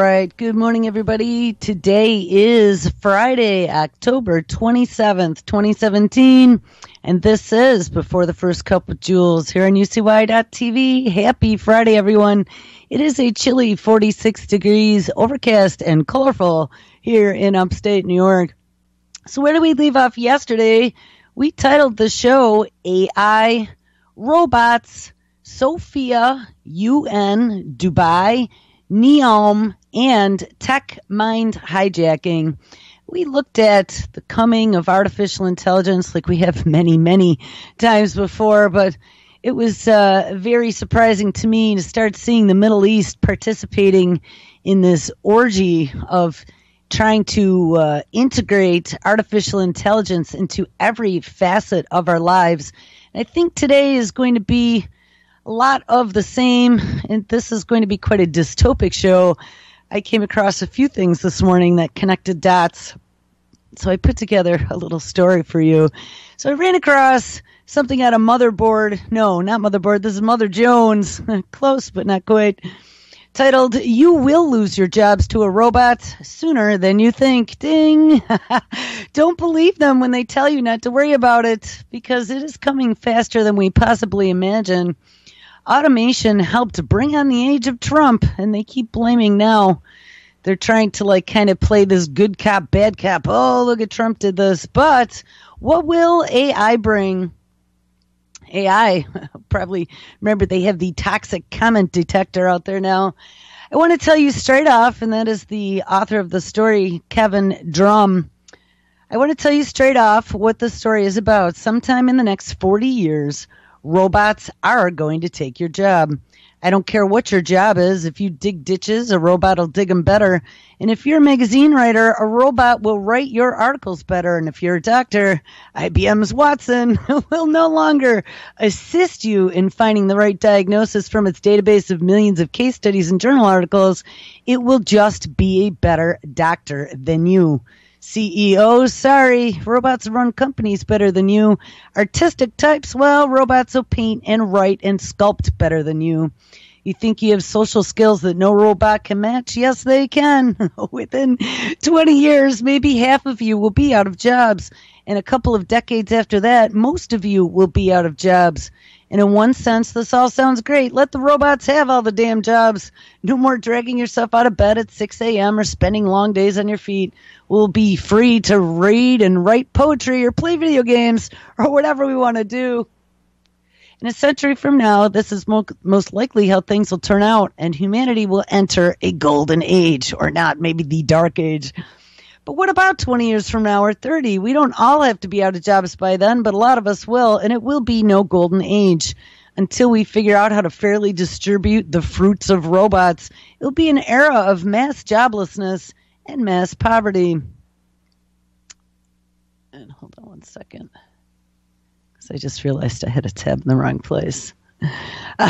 right. Good morning, everybody. Today is Friday, October 27th, 2017, and this is Before the First Cup with Jules here on UCY.TV. Happy Friday, everyone. It is a chilly 46 degrees, overcast and colorful here in upstate New York. So where did we leave off yesterday? We titled the show AI, Robots, Sophia, UN, Dubai, Neom, and tech mind hijacking. We looked at the coming of artificial intelligence like we have many, many times before, but it was very surprising to me to start seeing the Middle East participating in this orgy of trying to integrate artificial intelligence into every facet of our lives. And I think today is going to be a lot of the same, and this is going to be quite a dystopic show. I came across a few things this morning that connected dots, so I put together a little story for you. So I ran across something at a motherboard. No, not motherboard. This is Mother Jones. Close, but not quite. Titled, You Will Lose Your Jobs to a Robot Sooner Than You Think. Ding! Don't believe them when they tell you not to worry about it, because it is coming faster than we possibly imagine. Automation helped bring on the age of Trump, and they keep blaming now. They're trying to kind of play this good cop, bad cop. Oh, look at Trump did this. But what will AI bring? AI, probably remember they have the toxic comment detector out there now. I want to tell you straight off, and that is the author of the story, Kevin Drum. I want to tell you straight off what the story is about. Sometime in the next 40 years, robots are going to take your job. I don't care what your job is. If you dig ditches, a robot will dig them better. And if you're a magazine writer, a robot will write your articles better. And if you're a doctor, IBM's Watson will no longer assist you in finding the right diagnosis from its database of millions of case studies and journal articles. It will just be a better doctor than you. CEOs, sorry, robots run companies better than you. Artistic types, well, robots will paint and write and sculpt better than you. You think you have social skills that no robot can match? Yes, they can. Within 20 years, maybe half of you will be out of jobs. And a couple of decades after that, most of you will be out of jobs. And in one sense, this all sounds great. Let the robots have all the damn jobs. No more dragging yourself out of bed at 6 a.m. or spending long days on your feet. We'll be free to read and write poetry or play video games or whatever we want to do. In a century from now, this is most likely how things will turn out, and humanity will enter a golden age, or not, maybe the dark age. But what about 20 years from now or 30? We don't all have to be out of jobs by then, but a lot of us will, and it will be no golden age. Until we figure out how to fairly distribute the fruits of robots, it'll be an era of mass joblessness and mass poverty. And hold on one second, because I just realized I had a tab in the wrong place.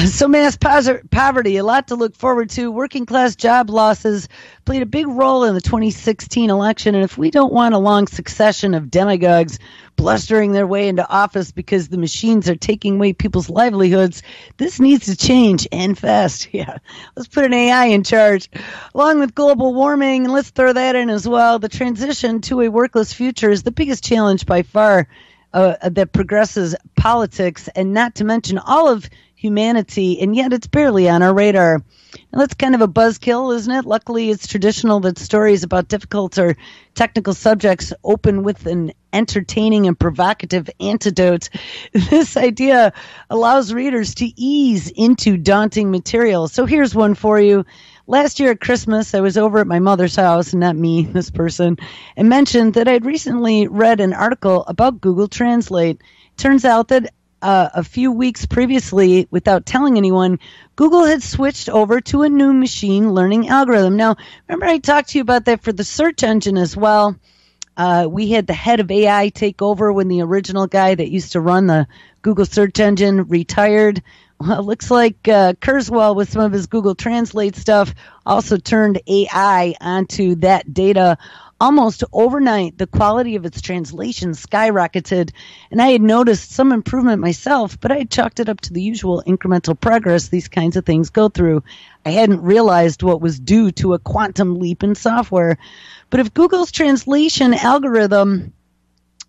So mass poverty, a lot to look forward to. Working class job losses played a big role in the 2016 election, and if we don't want a long succession of demagogues blustering their way into office because the machines are taking away people's livelihoods, this needs to change, and fast. Yeah, let's put an AI in charge. Along with global warming, and let's throw that in as well, the transition to a workless future is the biggest challenge by far that progresses politics, and not to mention all of humanity, and yet it's barely on our radar. And that's kind of a buzzkill, isn't it? Luckily, it's traditional that stories about difficult or technical subjects open with an entertaining and provocative antidote. This idea allows readers to ease into daunting material. So here's one for you. Last year at Christmas, I was over at my mother's house, not me, this person, and mentioned that I'd recently read an article about Google Translate. Turns out that a few weeks previously, without telling anyone, Google had switched over to a new machine learning algorithm. Now, remember I talked to you about that for the search engine as well. We had the head of AI take over when the original guy that used to run the Google search engine retired. Well, it looks like Kurzweil, with some of his Google Translate stuff, also turned AI onto that data almost overnight, the quality of its translation skyrocketed, and I had noticed some improvement myself, but I had chalked it up to the usual incremental progress these kinds of things go through. I hadn't realized what was due to a quantum leap in software. But if Google's translation algorithm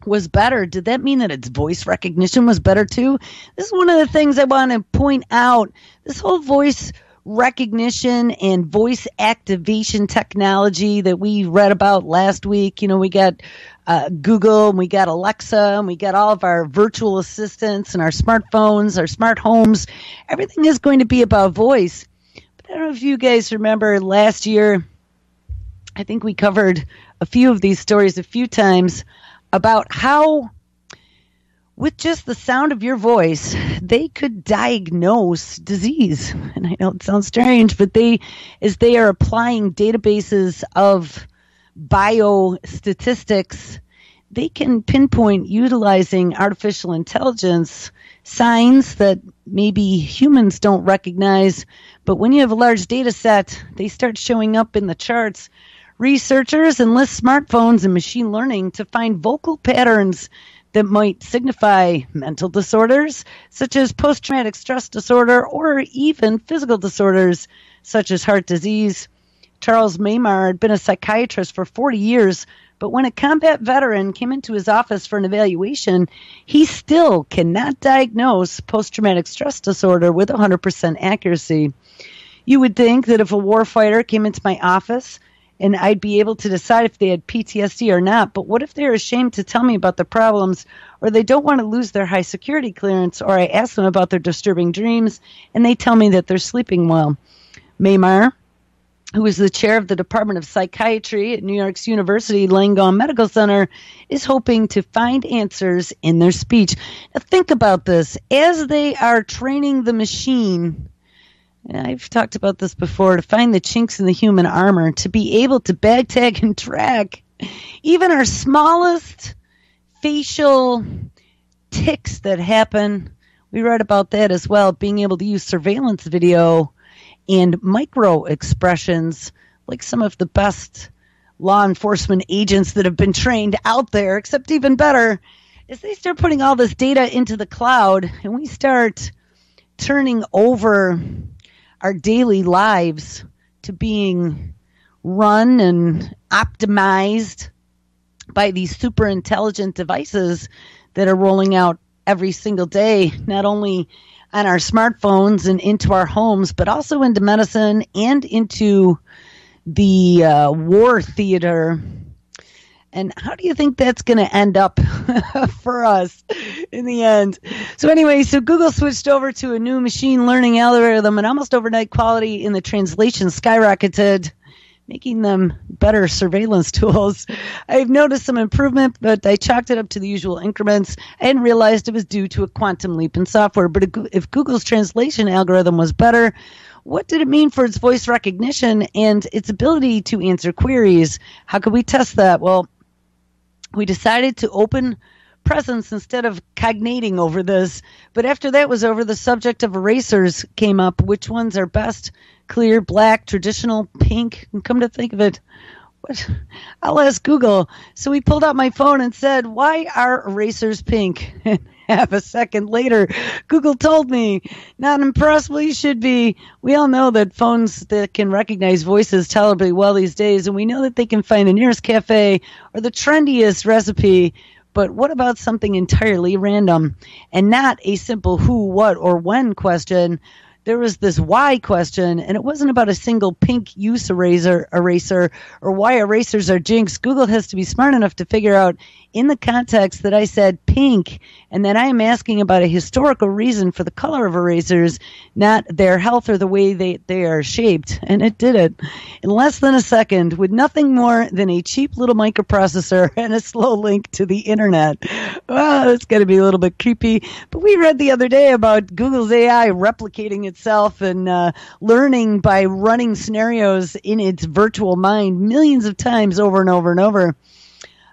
was better, did that mean that its voice recognition was better too? This is one of the things I want to point out. This whole voice recognition and voice activation technology that we read about last week. You know, we got Google, and we got Alexa, and we got all of our virtual assistants and our smartphones, our smart homes. Everything is going to be about voice. But I don't know if you guys remember last year, I think we covered a few of these stories a few times about how with just the sound of your voice, they could diagnose disease. And I know it sounds strange, but as they are applying databases of biostatistics, they can pinpoint, utilizing artificial intelligence, signs that maybe humans don't recognize. But when you have a large data set, they start showing up in the charts. Researchers enlist smartphones and machine learning to find vocal patterns that might signify mental disorders, such as post-traumatic stress disorder, or even physical disorders, such as heart disease. Charles Maymar had been a psychiatrist for 40 years, but when a combat veteran came into his office for an evaluation, he still cannot diagnose post-traumatic stress disorder with 100% accuracy. You would think that if a warfighter came into my office and I'd be able to decide if they had PTSD or not. But what if they're ashamed to tell me about the problems, or they don't want to lose their high security clearance, or I ask them about their disturbing dreams, and they tell me that they're sleeping well? Maymar, who is the chair of the Department of Psychiatry at New York's University Langone Medical Center, is hoping to find answers in their speech. Now think about this. As they are training the machine, and I've talked about this before, to find the chinks in the human armor, to be able to bag, tag, and track even our smallest facial tics that happen. We read about that as well, being able to use surveillance video and micro expressions, like some of the best law enforcement agents that have been trained out there, except even better, is they start putting all this data into the cloud, and we start turning over our daily lives to being run and optimized by these super intelligent devices that are rolling out every single day, not only on our smartphones and into our homes, but also into medicine and into the war theater. And how do you think that's going to end up for us in the end? So anyway, so Google switched over to a new machine learning algorithm, and almost overnight quality in the translation skyrocketed, making them better surveillance tools. I've noticed some improvement, but I chalked it up to the usual increments and realized it was due to a quantum leap in software. But if Google's translation algorithm was better, what did it mean for its voice recognition and its ability to answer queries? How could we test that? Well, we decided to open presence instead of cognating over this. But after that was over, the subject of erasers came up. Which ones are best? Clear, black, traditional, pink? And come to think of it, I'll ask Google. So we pulled out my phone and said, why are erasers pink? And half a second later, Google told me, not impressed? Well, you should be. We all know that phones that can recognize voices tolerably well these days, and we know that they can find the nearest cafe or the trendiest recipe. But what about something entirely random and not a simple who, what, or when question? There was this why question, and it wasn't about a single pink use eraser or why erasers are jinx. Google has to be smart enough to figure out in the context that I said pink, and that I am asking about a historical reason for the color of erasers, not their health or the way they are shaped. And it did it in less than a second with nothing more than a cheap little microprocessor and a slow link to the internet. Well, it's going to be a little bit creepy, but we read the other day about Google's AI replicating itself and learning by running scenarios in its virtual mind millions of times over and over and over.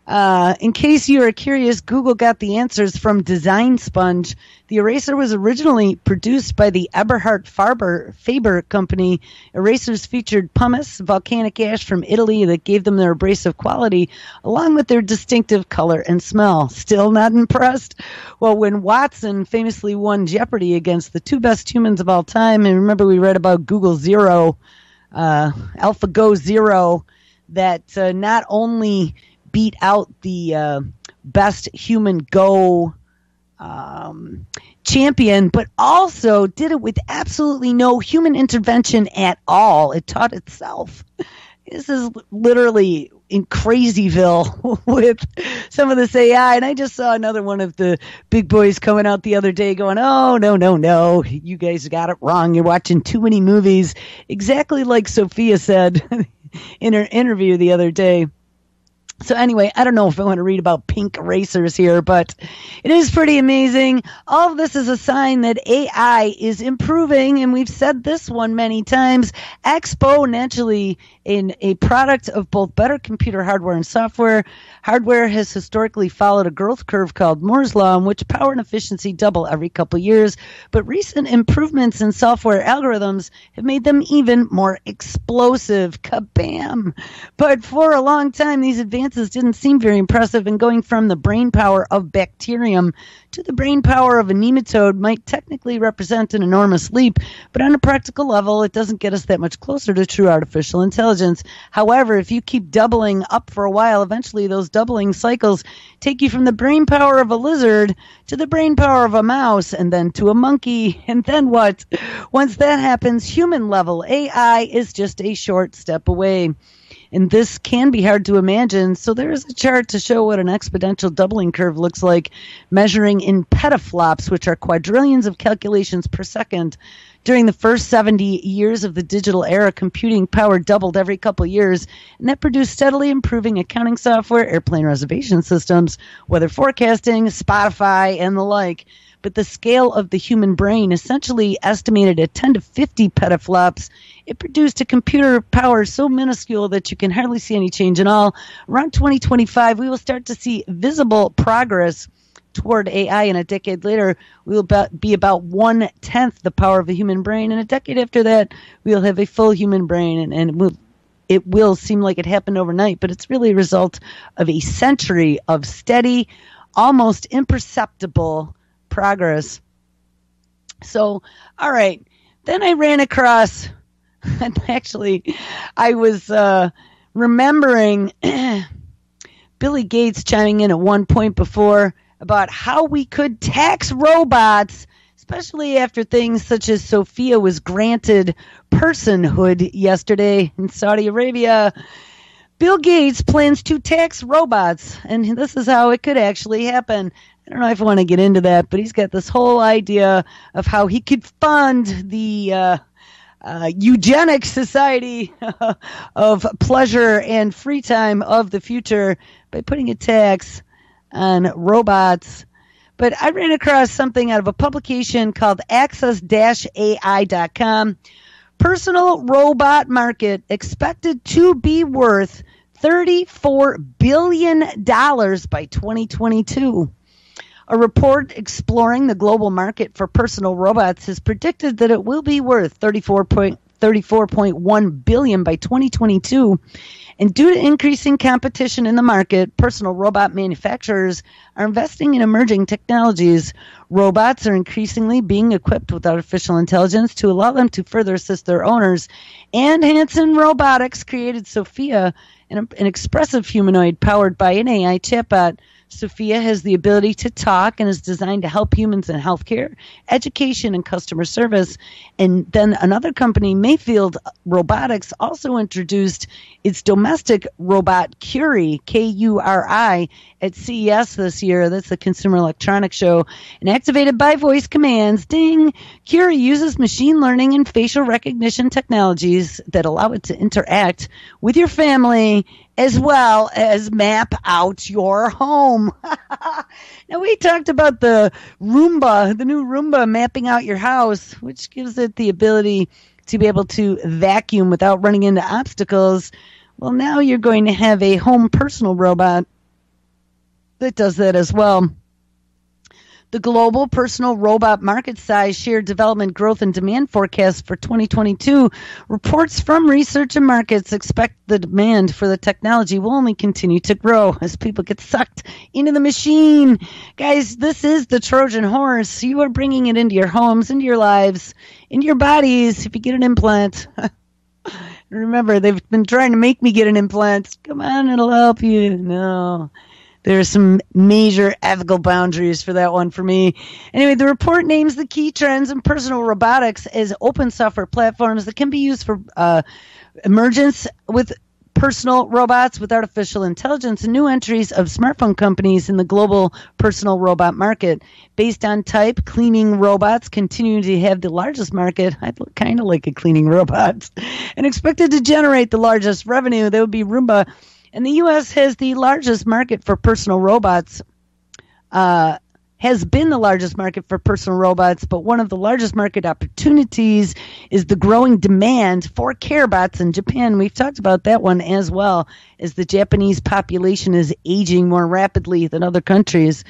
In case you are curious, Google got the answers from Design Sponge. The eraser was originally produced by the Eberhard Faber company. Erasers featured pumice, volcanic ash from Italy that gave them their abrasive quality, along with their distinctive color and smell. Still not impressed? Well, when Watson famously won Jeopardy against the two best humans of all time, and remember we read about Google Zero, AlphaGo Zero, that not only beat out the best human Go champion, but also did it with absolutely no human intervention at all. It taught itself. This is literally in Crazyville with some of this AI. And I just saw another one of the big boys coming out the other day going, oh, no, you guys got it wrong. You're watching too many movies. Exactly like Sophia said in her interview the other day. So anyway, I don't know if I want to read about pink erasers here, but it is pretty amazing. All of this is a sign that AI is improving, and we've said this one many times, exponentially in a product of both better computer hardware and software. Hardware has historically followed a growth curve called Moore's Law, in which power and efficiency double every couple years, but recent improvements in software algorithms have made them even more explosive. Kabam! But for a long time, these advances didn't seem very impressive, and going from the brain power of bacterium to the brain power of a nematode might technically represent an enormous leap, but on a practical level, it doesn't get us that much closer to true artificial intelligence. However, if you keep doubling up for a while, eventually those doubling cycles take you from the brain power of a lizard to the brain power of a mouse, and then to a monkey, and then what? Once that happens, human-level AI is just a short step away. And this can be hard to imagine, so there is a chart to show what an exponential doubling curve looks like, measuring in petaflops, which are quadrillions of calculations per second. During the first 70 years of the digital era, computing power doubled every couple years, and that produced steadily improving accounting software, airplane reservation systems, weather forecasting, Spotify, and the like. But the scale of the human brain, essentially estimated at 10 to 50 petaflops, it produced a computer power so minuscule that you can hardly see any change at all. Around 2025, we will start to see visible progress toward AI, and a decade later, we will be about 1/10 the power of a human brain, and a decade after that, we will have a full human brain, and it will seem like it happened overnight, but it's really a result of a century of steady, almost imperceptible progress. So, all right. Then I ran across, and actually, I was remembering Billy Gates chiming in at one point before about how we could tax robots, especially after things such as Sophia was granted personhood yesterday in Saudi Arabia. Bill Gates plans to tax robots, and this is how it could actually happen. I don't know if I want to get into that, but he's got this whole idea of how he could fund the eugenic society of pleasure and free time of the future by putting a tax on robots. But I ran across something out of a publication called access-ai.com. Personal robot market expected to be worth $34 billion by 2022. A report exploring the global market for personal robots has predicted that it will be worth $34.1 billion by 2022. And due to increasing competition in the market, personal robot manufacturers are investing in emerging technologies. Robots are increasingly being equipped with artificial intelligence to allow them to further assist their owners. And Hanson Robotics created Sophia, an expressive humanoid powered by an AI chatbot. Sophia has the ability to talk and is designed to help humans in healthcare, education, and customer service. And then another company, Mayfield Robotics, also introduced its domestic robot, Curie, Kuri, at CES this year. That's the Consumer Electronics Show. And activated by voice commands, ding, Curie uses machine learning and facial recognition technologies that allow it to interact with your family as well as map out your home. Now, we talked about the Roomba, the new Roomba mapping out your house, which gives it the ability to be able to vacuum without running into obstacles. Well, now you're going to have a home personal robot that does that as well. The global personal robot market size, shared development, growth, and demand forecast for 2022 reports from Research and Markets expect the demand for the technology will only continue to grow as people get sucked into the machine. Guys, this is the Trojan horse. You are bringing it into your homes, into your lives, into your bodies if you get an implant. Remember, they've been trying to make me get an implant. Come on, it'll help you. No. There are some major ethical boundaries for that one for me. Anyway, the report names the key trends in personal robotics as open software platforms that can be used for emergence with personal robots with artificial intelligence and new entries of smartphone companies in the global personal robot market. Based on type, cleaning robots continue to have the largest market. I kind of like a cleaning robot. And expected to generate the largest revenue. That would be Roomba. And the U.S. has the largest market for personal robots, has been the largest market for personal robots, but one of the largest market opportunities is the growing demand for care bots in Japan. We've talked about that one as well, as the Japanese population is aging more rapidly than other countries.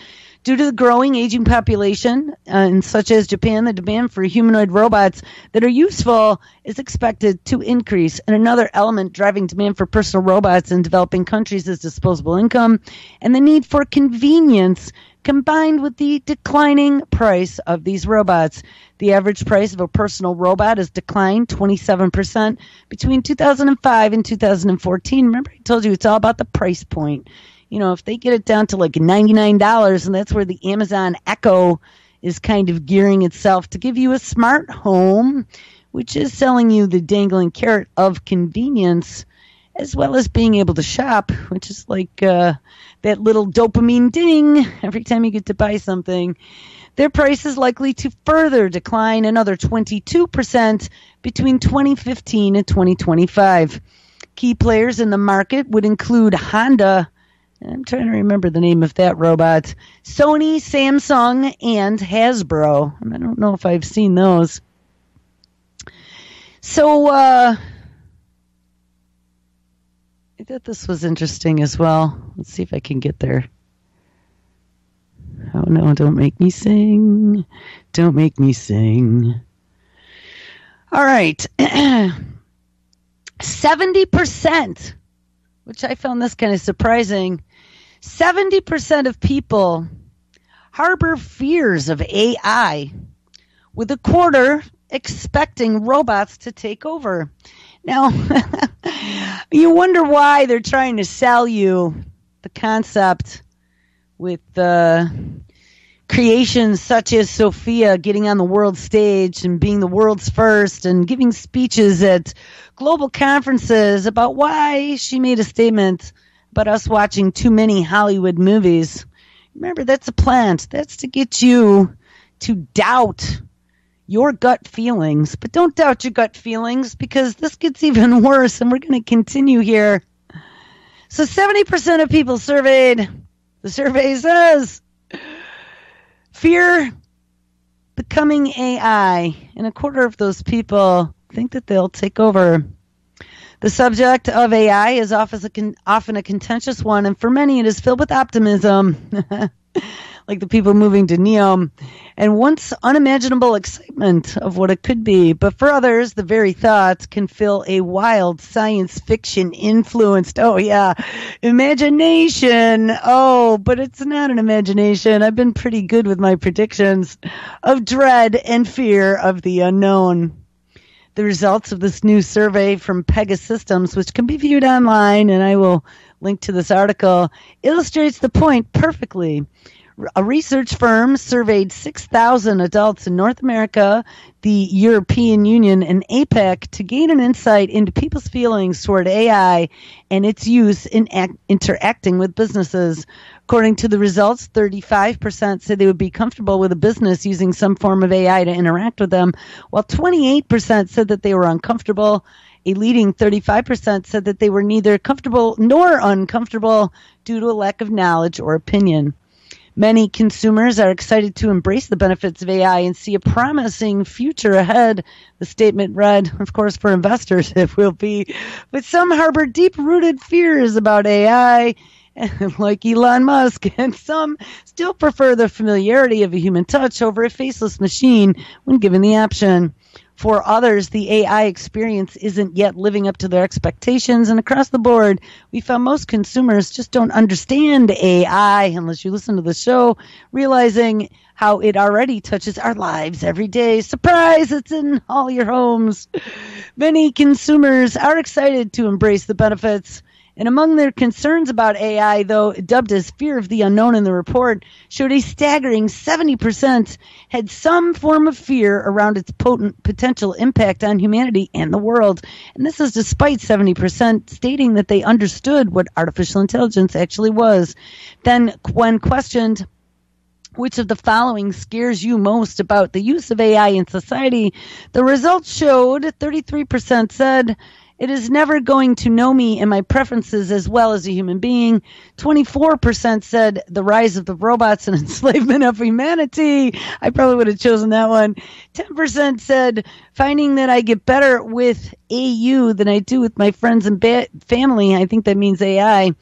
Due to the growing aging population, such as Japan, the demand for humanoid robots that are useful is expected to increase. And another element driving demand for personal robots in developing countries is disposable income and the need for convenience combined with the declining price of these robots. The average price of a personal robot has declined 27% between 2005 and 2014. Remember, I told you it's all about the price point. You know, if they get it down to like $99, and that's where the Amazon Echo is kind of gearing itself to give you a smart home, which is selling you the dangling carrot of convenience, as well as being able to shop, which is like that little dopamine ding every time you get to buy something. Their price is likely to further decline another 22% between 2015 and 2025. Key players in the market would include Honda, I'm trying to remember the name of that robot, Sony, Samsung, and Hasbro. I don't know if I've seen those. So, I thought this was interesting as well. Let's see if I can get there. Oh, no, don't make me sing. Don't make me sing. All right. 70%, which I found this kind of surprising. 70% of people harbor fears of AI, with a quarter expecting robots to take over. Now, you wonder why they're trying to sell you the concept with creations such as Sophia getting on the world stage and being the world's first and giving speeches at global conferences about why she made a statement about us watching too many Hollywood movies. Remember, that's a plant. That's to get you to doubt your gut feelings. But don't doubt your gut feelings, because this gets even worse, and we're going to continue here. So 70% of people surveyed, the survey says, fear becoming AI, and a quarter of those people think that they'll take over. The subject of AI is often a contentious one, and for many it is filled with optimism, like the people moving to Neom, and once unimaginable excitement of what it could be. But for others, the very thought can feel a wild science fiction influenced, imagination. Oh, but it's not an imagination. I've been pretty good with my predictions of dread and fear of the unknown. The results of this new survey from Pegasystems, which can be viewed online, and I will link to this article, illustrates the point perfectly. A research firm surveyed 6,000 adults in North America, the European Union, and APAC to gain an insight into people's feelings toward AI and its use in interacting with businesses. According to the results, 35% said they would be comfortable with a business using some form of AI to interact with them, while 28% said that they were uncomfortable. A leading 35% said that they were neither comfortable nor uncomfortable due to a lack of knowledge or opinion. Many consumers are excited to embrace the benefits of AI and see a promising future ahead. The statement read, of course, for investors it will be, but some harbor deep-rooted fears about AI like Elon Musk, and some still prefer the familiarity of a human touch over a faceless machine when given the option. For others, the AI experience isn't yet living up to their expectations, and across the board, we found most consumers just don't understand AI unless you listen to the show, realizing how it already touches our lives every day. Surprise, it's in all your homes. Many consumers are excited to embrace the benefits. And among their concerns about AI, though dubbed as fear of the unknown in the report, showed a staggering 70% had some form of fear around its potent potential impact on humanity and the world. And this is despite 70% stating that they understood what artificial intelligence actually was. Then, when questioned, which of the following scares you most about the use of AI in society, the results showed 33% said, it is never going to know me and my preferences as well as a human being. 24% said the rise of the robots and enslavement of humanity. I probably would have chosen that one. 10% said finding that I get better with AU than I do with my friends and family. I think that means AI.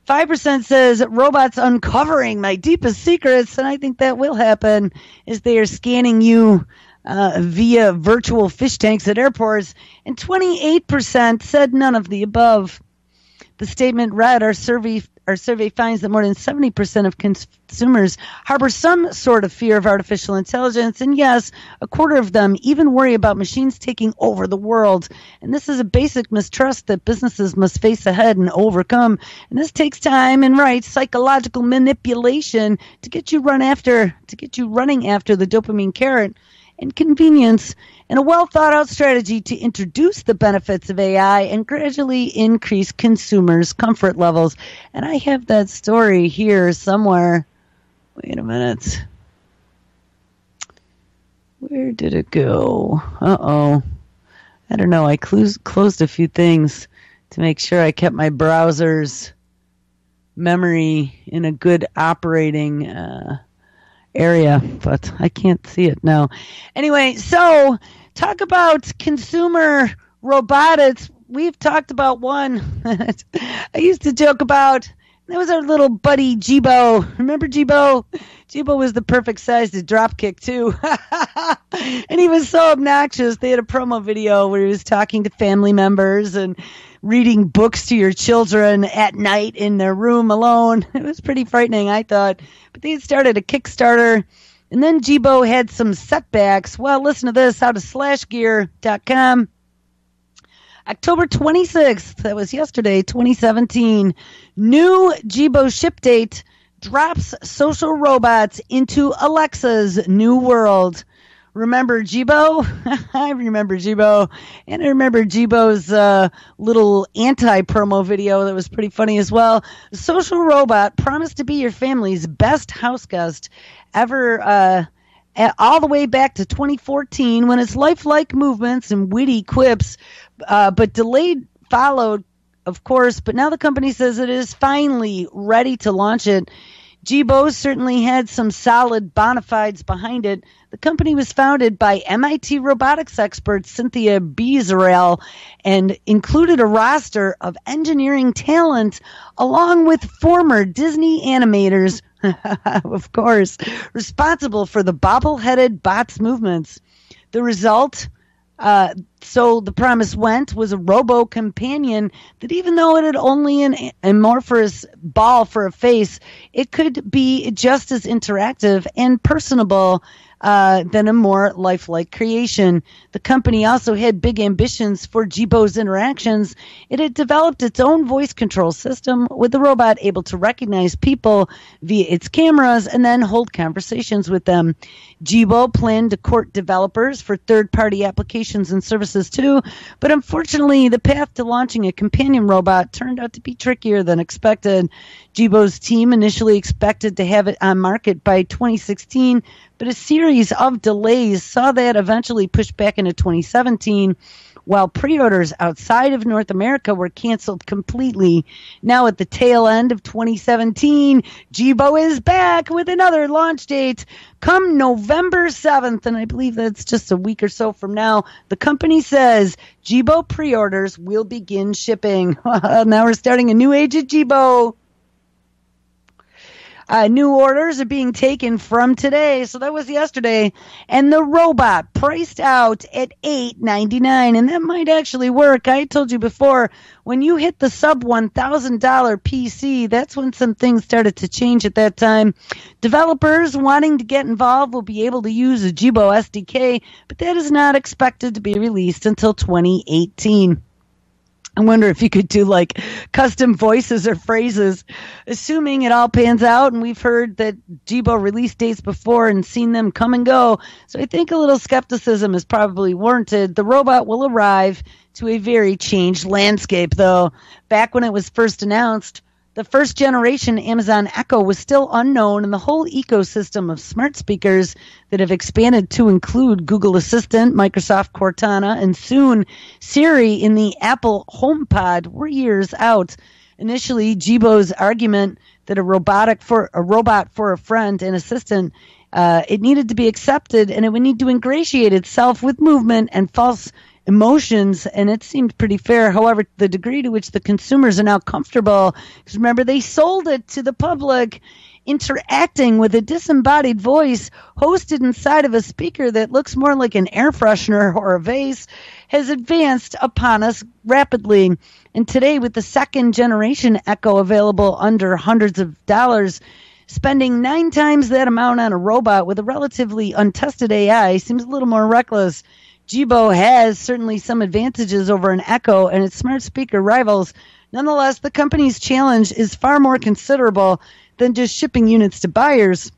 5% says robots uncovering my deepest secrets, and I think that will happen as they are scanning you via virtual fish tanks at airports, and 28% said none of the above. The statement read, our survey finds that more than 70% of consumers harbor some sort of fear of artificial intelligence, and yes, a quarter of them even worry about machines taking over the world. And this is a basic mistrust that businesses must face ahead and overcome. And this takes time and psychological manipulation to get you running after the dopamine carrot and convenience, and a well-thought-out strategy to introduce the benefits of AI and gradually increase consumers' comfort levels. And I have that story here somewhere. Wait a minute. Where did it go? Uh-oh. I don't know. I closed a few things to make sure I kept my browser's memory in a good operating area, but I can't see it now. Anyway, so talk about consumer robotics. We've talked about one I used to joke about. That was our little buddy Jibo. Remember Jibo? Jibo was the perfect size to drop kick too. And he was so obnoxious. They had a promo video where he was talking to family members and reading books to your children at night in their room alone. It was pretty frightening, I thought. But they had started a Kickstarter, and then Jibo had some setbacks. Well, listen to this out of slashgear.com. October 26th, that was yesterday, 2017. New Jibo ship date drops social robots into Alexa's new world. Remember Jibo? I remember Jibo. And I remember Jibo's little anti-promo video that was pretty funny as well. The social robot promised to be your family's best house guest ever, all the way back to 2014 when its lifelike movements and witty quips, but delayed followed, of course. But now the company says it is finally ready to launch it. Jibo certainly had some solid bona fides behind it. The company was founded by MIT robotics expert Cynthia Beazerel and included a roster of engineering talent along with former Disney animators, of course, responsible for the bobble-headed bots movements. The result, so the promise went, was a robo-companion that even though it had only an amorphous ball for a face, it could be just as interactive and personable than a more lifelike creation. The company also had big ambitions for Jibo's interactions. It had developed its own voice control system with the robot able to recognize people via its cameras and then hold conversations with them. Jibo planned to court developers for third-party applications and services too, but unfortunately the path to launching a companion robot turned out to be trickier than expected. Jibo's team initially expected to have it on market by 2016, but a series of delays saw that eventually pushed back into 2017, while pre-orders outside of North America were canceled completely. Now at the tail end of 2017, Jibo is back with another launch date come November 7th, and I believe that's just a week or so from now. The company says Jibo pre-orders will begin shipping. Now we're starting a new age at Jibo. New orders are being taken from today, so that was yesterday, and the robot priced out at $899, and that might actually work. I told you before, when you hit the sub $1,000 PC, that's when some things started to change at that time. Developers wanting to get involved will be able to use a Jibo SDK, but that is not expected to be released until 2018. I wonder if you could do like custom voices or phrases, assuming it all pans out. And we've heard that Jibo release dates before and seen them come and go. So I think a little skepticism is probably warranted. The robot will arrive to a very changed landscape, though. Back when it was first announced, the first generation Amazon Echo was still unknown, and the whole ecosystem of smart speakers that have expanded to include Google Assistant, Microsoft Cortana, and soon Siri in the Apple HomePod were years out. Initially, Jibo's argument that a robot for a friend and assistant, it needed to be accepted, and it would need to ingratiate itself with movement and false emotions, and it seemed pretty fair. However, the degree to which the consumers are now comfortable, because remember, they sold it to the public, interacting with a disembodied voice hosted inside of a speaker that looks more like an air freshener or a vase, has advanced upon us rapidly. And today, with the second generation Echo available under hundreds of dollars, spending 9 times that amount on a robot with a relatively untested AI seems a little more reckless. Jibo has certainly some advantages over an Echo and its smart speaker rivals. Nonetheless, the company's challenge is far more considerable than just shipping units to buyers.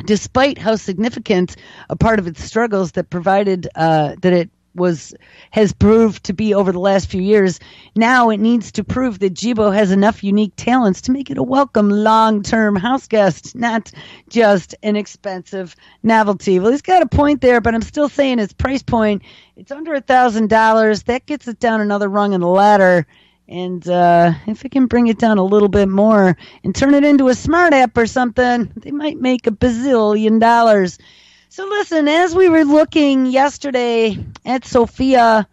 Despite how significant a part of its struggles has proved to be over the last few years, now it needs to prove that Jibo has enough unique talents to make it a welcome long-term house guest, not just an expensive novelty. Well, he's got a point there, but I'm still saying its price point, it's under $1,000. That gets it down another rung in the ladder. And if it can bring it down a little bit more and turn it into a smart app or something, they might make $1 bazillion. So listen, as we were looking yesterday at Sophia,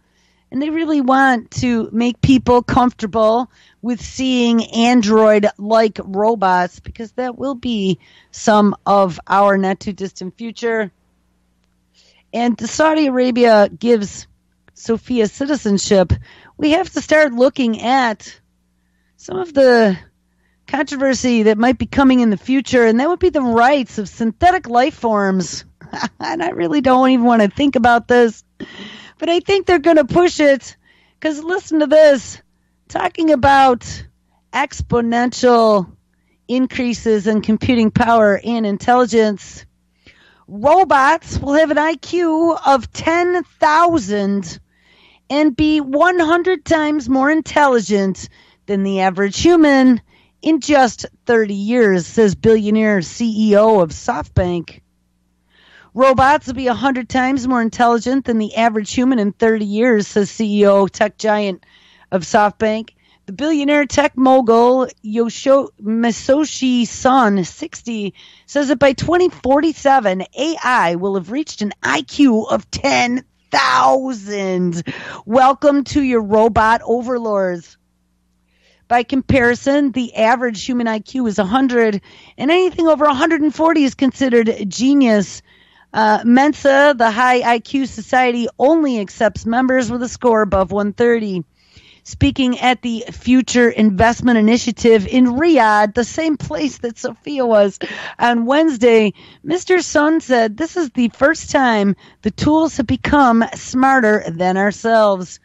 and they really want to make people comfortable with seeing Android-like robots, because that will be some of our not too distant future. And Saudi Arabia gives Sophia citizenship. We have to start looking at some of the controversy that might be coming in the future, and that would be the rights of synthetic life forms. And I really don't even want to think about this, but I think they're going to push it, because listen to this, talking about exponential increases in computing power and intelligence. Robots will have an IQ of 10,000 and be 100 times more intelligent than the average human in just 30 years, says billionaire CEO of SoftBank. Robots will be 100 times more intelligent than the average human in 30 years, says CEO tech giant of SoftBank. The billionaire tech mogul Masayoshi Son, 60, says that by 2047, AI will have reached an IQ of 10,000. Welcome to your robot overlords. By comparison, the average human IQ is 100, and anything over 140 is considered genius. Mensa, the high IQ society, only accepts members with a score above 130. Speaking at the Future Investment Initiative in Riyadh, the same place that Sophia was, on Wednesday, Mr. Sun said this is the first time the tools have become smarter than ourselves.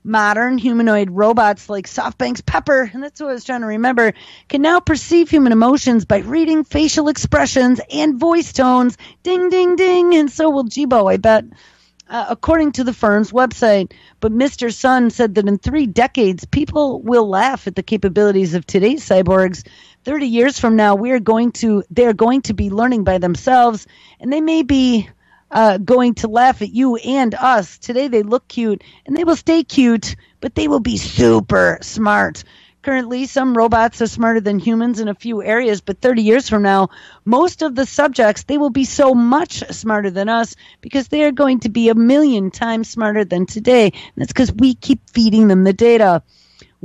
Modern humanoid robots like SoftBank's Pepper, and that's what I was trying to remember, can now perceive human emotions by reading facial expressions and voice tones. Ding, ding, ding. And so will Jibo, I bet, according to the firm's website. But Mr. Sun said that in 3 decades, people will laugh at the capabilities of today's cyborgs. 30 years from now, they're going to be learning by themselves, and they may be going to laugh at you and us. Today they look cute, and they will stay cute, but they will be super smart. Currently, some robots are smarter than humans in a few areas, but 30 years from now, most of the subjects, they will be so much smarter than us because they are going to be 1,000,000 times smarter than today. And that's because we keep feeding them the data.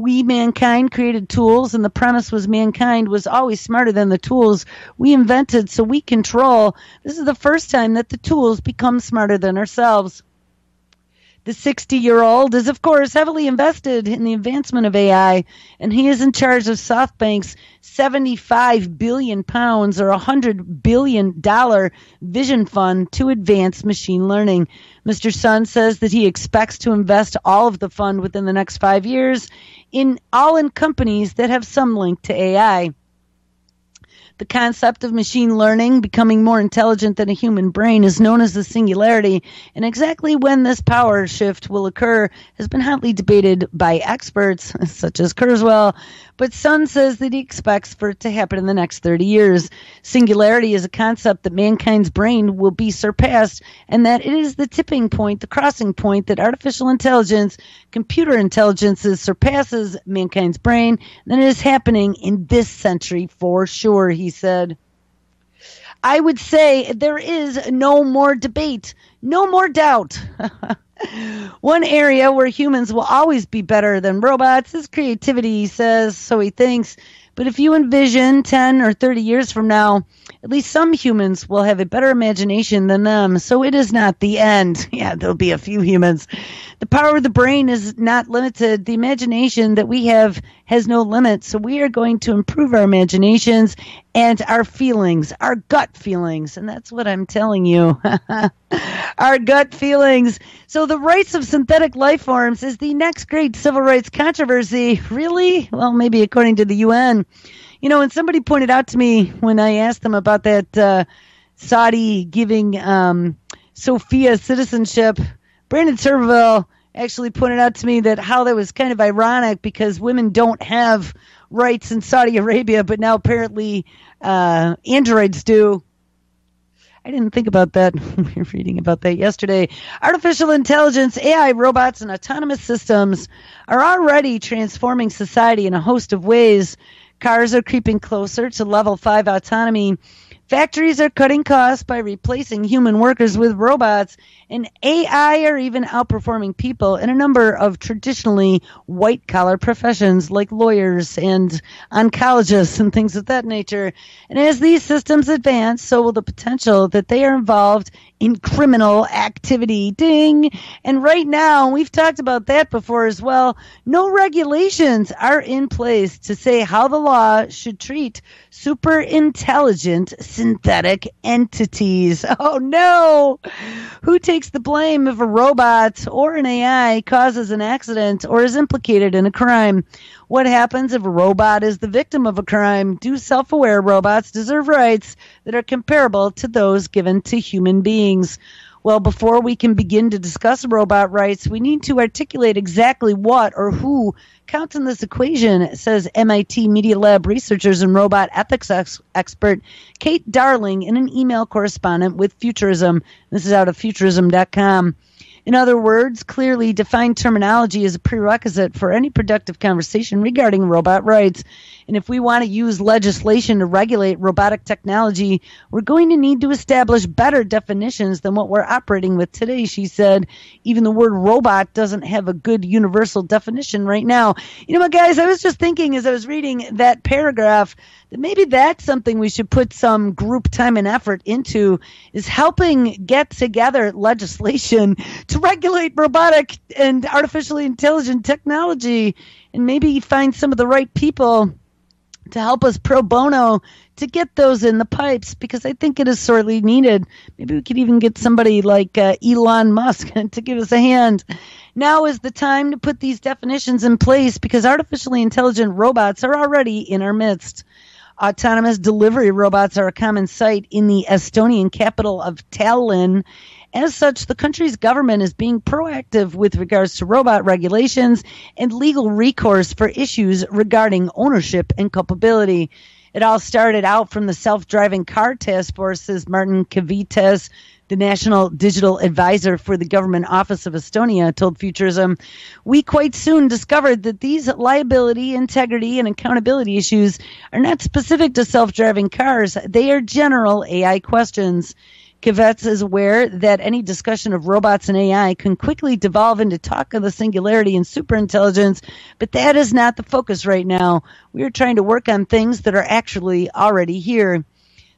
We, mankind, created tools, and the premise was mankind was always smarter than the tools we invented, so we control. This is the first time that the tools become smarter than ourselves. The 60-year-old is, of course, heavily invested in the advancement of AI, and he is in charge of SoftBank's £75 billion or $100 billion vision fund to advance machine learning. Mr. Sun says that he expects to invest all of the fund within the next 5 years in companies that have some link to AI. The concept of machine learning becoming more intelligent than a human brain is known as the singularity, and exactly when this power shift will occur has been hotly debated by experts such as Kurzweil, but Sun says that he expects for it to happen in the next 30 years. Singularity is a concept that mankind's brain will be surpassed, and that it is the tipping point, the crossing point, that artificial intelligence, computer intelligence surpasses mankind's brain, and it is happening in this century for sure, he said. I would say there is no more debate, no more doubt. One area where humans will always be better than robots is creativity, he says, so he thinks. But if you envision 10 or 30 years from now, at least some humans will have a better imagination than them, so it is not the end. Yeah, there'll be a few humans. The power of the brain is not limited. The imagination that we have has no limit, so we are going to improve our imaginations and our feelings, our gut feelings, and that's what I'm telling you. Our gut feelings. So the rights of synthetic life forms is the next great civil rights controversy. Really? Well, maybe according to the UN. You know, and somebody pointed out to me when I asked them about that Saudi giving Sophia citizenship, Brandon Turville actually pointed out to me that how that was kind of ironic because women don't have rights in Saudi Arabia, but now apparently androids do. I didn't think about that. We were reading about that yesterday. Artificial intelligence, AI, robots, and autonomous systems are already transforming society in a host of ways. Cars are creeping closer to level 5 autonomy. Factories are cutting costs by replacing human workers with robots, and AI are even outperforming people in a number of traditionally white-collar professions like lawyers and oncologists and things of that nature. And as these systems advance, so will the potential that they are involved in criminal activity. Ding! And right now, we've talked about that before as well, no regulations are in place to say how the law should treat super intelligent synthetic entities. Oh no! Who takes the blame if a robot or an AI causes an accident or is implicated in a crime? What happens if a robot is the victim of a crime? Do self-aware robots deserve rights that are comparable to those given to human beings? Well, before we can begin to discuss robot rights, we need to articulate exactly what or who counts in this equation, says MIT Media Lab researchers and robot ethics expert Kate Darling in an email correspondent with Futurism. This is out of Futurism.com. In other words, clearly defined terminology is a prerequisite for any productive conversation regarding robot rights. And if we want to use legislation to regulate robotic technology, we're going to need to establish better definitions than what we're operating with today, she said. Even the word robot doesn't have a good universal definition right now. You know what, guys, I was just thinking as I was reading that paragraph that maybe that's something we should put some group time and effort into, is helping get together legislation to regulate robotic and artificially intelligent technology, and maybe find some of the right people to help us pro bono to get those in the pipes, because I think it is sorely needed. Maybe we could even get somebody like Elon Musk to give us a hand. Now is the time to put these definitions in place, because artificially intelligent robots are already in our midst. Autonomous delivery robots are a common sight in the Estonian capital of Tallinn. As such, the country's government is being proactive with regards to robot regulations and legal recourse for issues regarding ownership and culpability. It all started out from the self-driving car task force, says Martin Kavites, the National Digital Advisor for the Government Office of Estonia, told Futurism. We quite soon discovered that these liability, integrity, and accountability issues are not specific to self-driving cars. They are general AI questions. Kvetz is aware that any discussion of robots and AI can quickly devolve into talk of the singularity and superintelligence, but that is not the focus right now. We are trying to work on things that are actually already here.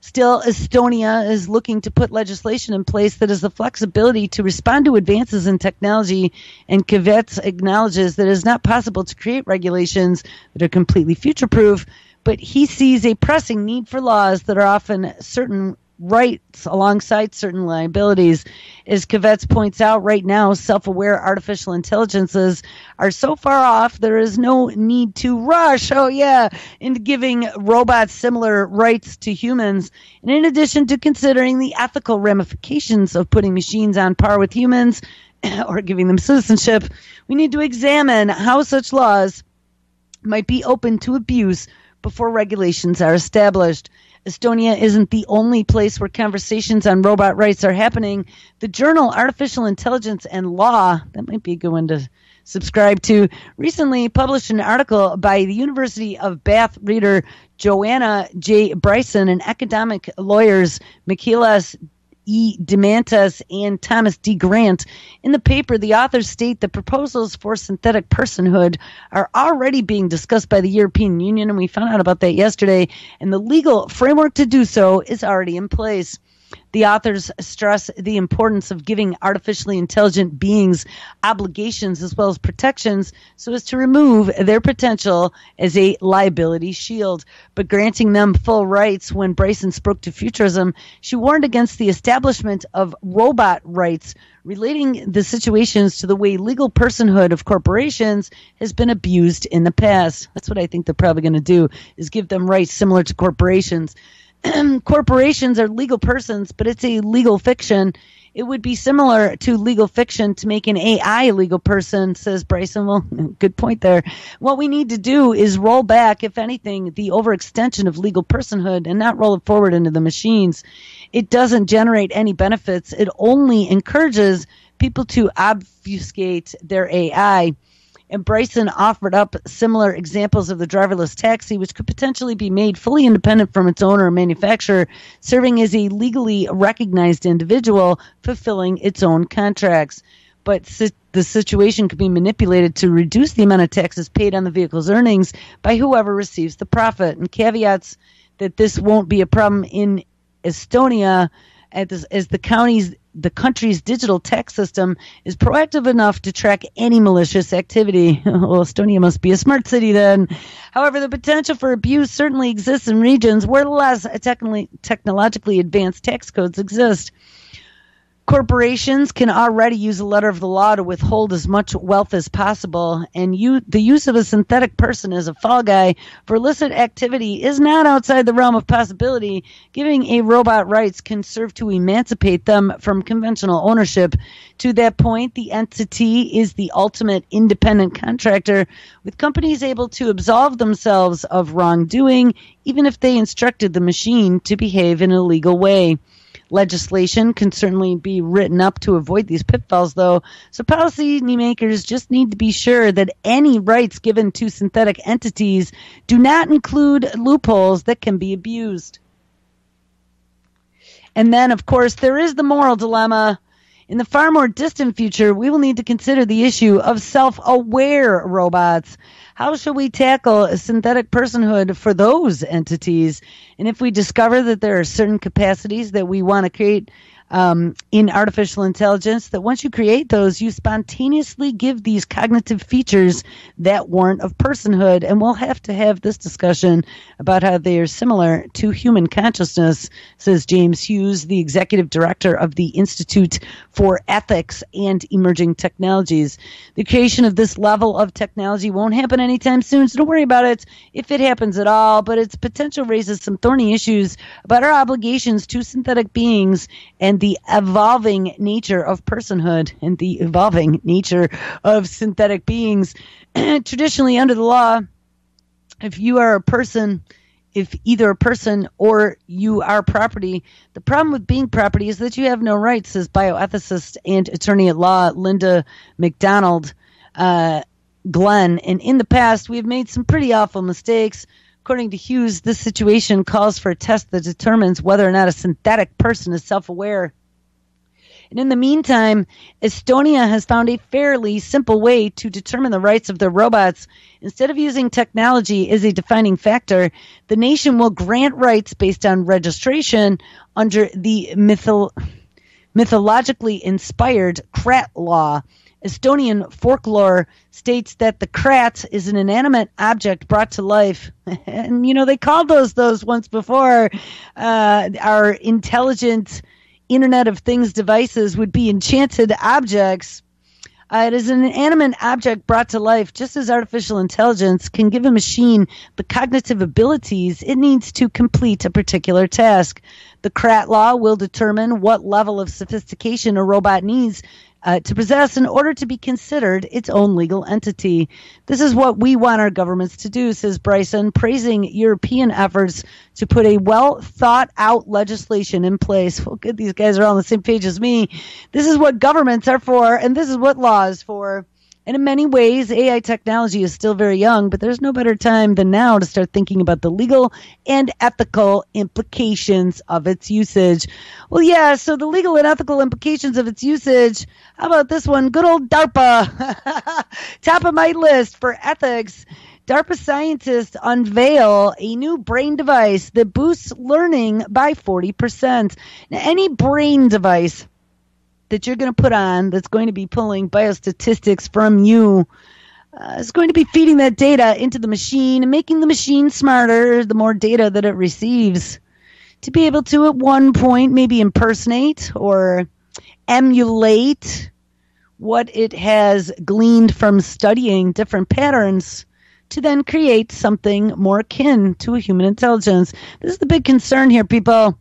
Still, Estonia is looking to put legislation in place that has the flexibility to respond to advances in technology, and Kvetz acknowledges that it is not possible to create regulations that are completely future-proof, but he sees a pressing need for laws that are often certain rights alongside certain liabilities. As Kvetz points out, right now, self-aware artificial intelligences are so far off, there is no need to rush, into giving robots similar rights to humans. And in addition to considering the ethical ramifications of putting machines on par with humans or giving them citizenship, we need to examine how such laws might be open to abuse before regulations are established. Estonia isn't the only place where conversations on robot rights are happening. The journal Artificial Intelligence and Law, that might be a good one to subscribe to, recently published an article by the University of Bath reader Joanna J. Bryson and academic lawyers Michaelas E. Demantas and Thomas D. Grant. In the paper, the authors state that proposals for synthetic personhood are already being discussed by the European Union, and we found out about that yesterday, and the legal framework to do so is already in place. The authors stress the importance of giving artificially intelligent beings obligations as well as protections so as to remove their potential as a liability shield. But granting them full rights, when Bryson spoke to Futurism, she warned against the establishment of robot rights, relating the situations to the way legal personhood of corporations has been abused in the past. That's what I think they're probably going to do, is give them rights similar to corporations. Corporations are legal persons, but it's a legal fiction. It would be similar to legal fiction to make an AI a legal person, says Bryson. Well, good point there. What we need to do is roll back, if anything, the overextension of legal personhood and not roll it forward into the machines. It doesn't generate any benefits. It only encourages people to obfuscate their AI. And Bryson offered up similar examples of the driverless taxi, which could potentially be made fully independent from its owner or manufacturer, serving as a legally recognized individual, fulfilling its own contracts. But the situation could be manipulated to reduce the amount of taxes paid on the vehicle's earnings by whoever receives the profit. And caveats that this won't be a problem in Estonia, as the country's digital tax system is proactive enough to track any malicious activity. Well, Estonia must be a smart city then. However, the potential for abuse certainly exists in regions where less technologically advanced tax codes exist. Corporations can already use a letter of the law to withhold as much wealth as possible, and the use of a synthetic person as a fall guy for illicit activity is not outside the realm of possibility. Giving a robot rights can serve to emancipate them from conventional ownership. To that point, the entity is the ultimate independent contractor, with companies able to absolve themselves of wrongdoing, even if they instructed the machine to behave in a legal way. Legislation can certainly be written up to avoid these pitfalls, though, so policymakers just need to be sure that any rights given to synthetic entities do not include loopholes that can be abused. And then, of course, there is the moral dilemma. In the far more distant future, we will need to consider the issue of self-aware robots. How shall we tackle a synthetic personhood for those entities? And if we discover that there are certain capacities that we want to create in artificial intelligence, that once you create those, you spontaneously give these cognitive features that warrant of personhood. And we'll have to have this discussion about how they are similar to human consciousness, says James Hughes, the executive director of the Institute for Ethics and Emerging Technologies. The creation of this level of technology won't happen anytime soon, so don't worry about it if it happens at all, but its potential raises some thorny issues about our obligations to synthetic beings and the evolving nature of personhood and the evolving nature of synthetic beings. Traditionally, under the law, if you are a person, if either a person or you are property, the problem with being property is that you have no rights, says bioethicist and attorney at law Linda McDonald Glenn. And in the past, we have made some pretty awful mistakes. According to Hughes, this situation calls for a test that determines whether or not a synthetic person is self-aware. And in the meantime, Estonia has found a fairly simple way to determine the rights of their robots. Instead of using technology as a defining factor, the nation will grant rights based on registration under the mythologically inspired Krat law. Estonian folklore states that the Krat is an inanimate object brought to life. And, they called those once before. Our intelligent Internet of Things devices would be enchanted objects. It is an inanimate object brought to life, just as artificial intelligence can give a machine the cognitive abilities it needs to complete a particular task. The Krat law will determine what level of sophistication a robot needs to possess in order to be considered its own legal entity. This is what we want our governments to do, says Bryson, praising European efforts to put a well-thought-out legislation in place. Well, good, these guys are all on the same page as me. This is what governments are for, and this is what law is for. And in many ways, AI technology is still very young, but there's no better time than now to start thinking about the legal and ethical implications of its usage. Well, yeah, so the legal and ethical implications of its usage. How about this one? Good old DARPA. Top of my list for ethics. DARPA scientists unveil a new brain device that boosts learning by 40%. Now, any brain device that you're going to put on that's going to be pulling biostatistics from you is going to be feeding that data into the machine and making the machine smarter the more data that it receives, to be able to at one point maybe impersonate or emulate what it has gleaned from studying different patterns to then create something more akin to a human intelligence. This is the big concern here, people.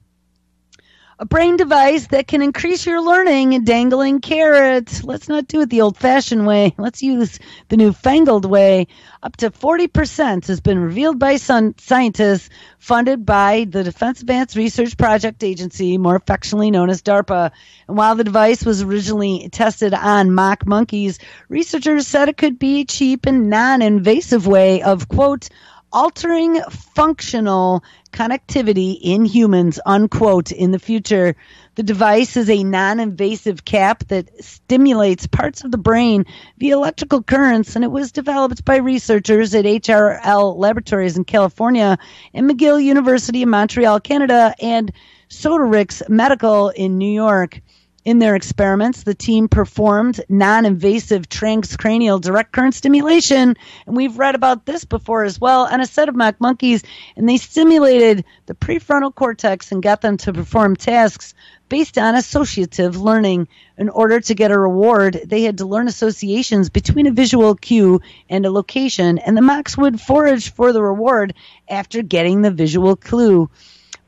A brain device that can increase your learning and dangling carrot. Let's not do it the old-fashioned way. Let's use the newfangled way. Up to 40% has been revealed by scientists funded by the Defense Advanced Research Project Agency, more affectionately known as DARPA. And while the device was originally tested on mock monkeys, researchers said it could be a cheap and non-invasive way of, quote, altering functional connectivity in humans, unquote, in the future. The device is a non-invasive cap that stimulates parts of the brain via electrical currents, and it was developed by researchers at HRL Laboratories in California and McGill University in Montreal, Canada, and Sodericks Medical in New York. In their experiments, the team performed non-invasive transcranial direct current stimulation, and we've read about this before as well, on a set of mock monkeys, and they stimulated the prefrontal cortex and got them to perform tasks based on associative learning. In order to get a reward, they had to learn associations between a visual cue and a location, and the mocks would forage for the reward after getting the visual clue.